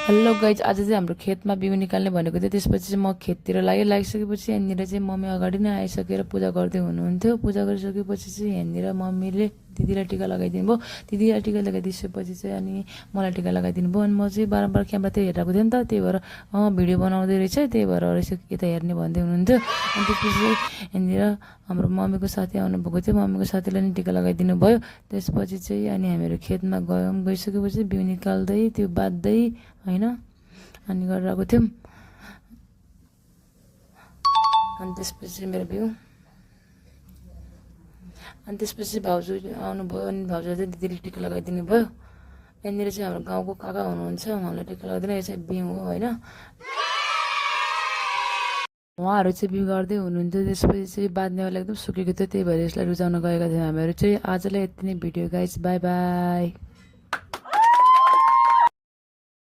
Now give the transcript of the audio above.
Hello guys, आज चाहिँ हाम्रो खेतमा बिउ निकाल्ने भनेको थियो। त्यसपछि चाहिँ म खेततिर लागिसकेपछि यहाँनिर चाहिँ मम्मी अगाडि नै आइसकेर पूजा गर्दै हुनुहुन्थ्यो। पूजा गरिसकेपछि चाहिँ यहाँनिर मम्मीले दिदीलाई टिका लगाइदिनु भयो। दिदीलाई टिका लगाइदिएपछि चाहिँ अनि मलाई टिका लगाइदिनु भयो। अनि म चाहिँ बारम्बार क्यामेरातिर हेरेको थिएँ नि त, त्यही भएर भिडियो बनाउँदै रहेछ, त्यही भएर रहेछ यता हेर्ने भन्दै हुनुहुन्थ्यो। अनि त्यसपछि यहाँनिर हाम्रो मम्मीको साथी आउनुभएको थियो, मम्मीको साथीलाई नि टिका लगाइदिनु भयो। त्यसपछि चाहिँ अनि हामीहरू खेतमा गइसकेपछि बिउ निकाल्दै त्यो बाँध्दै होइन अनि गरिरहेको थियौँ। अनि त्यसपछि मेरो बिउ अनि त्यसपछि भाउजू आउनुभयो। अनि भाउजूले चाहिँ दिदीले टिका लगाइदिनु भयो। यहाँनिर चाहिँ हाम्रो गाउँको काका हुनुहुन्छ, उहाँलाई टिका लगाइदिनु। यो चाहिँ बिउ हो होइन, उहाँहरू चाहिँ बिउ गर्दै हुनुहुन्थ्यो। त्यसपछि चाहिँ बाँध्नेवाला एकदम सुकेको थियो, त्यही भएर यसलाई रुचाउन गएका थियौँ हामीहरू चाहिँ। आजलाई यति नै भिडियो गाइस, बाई बाई।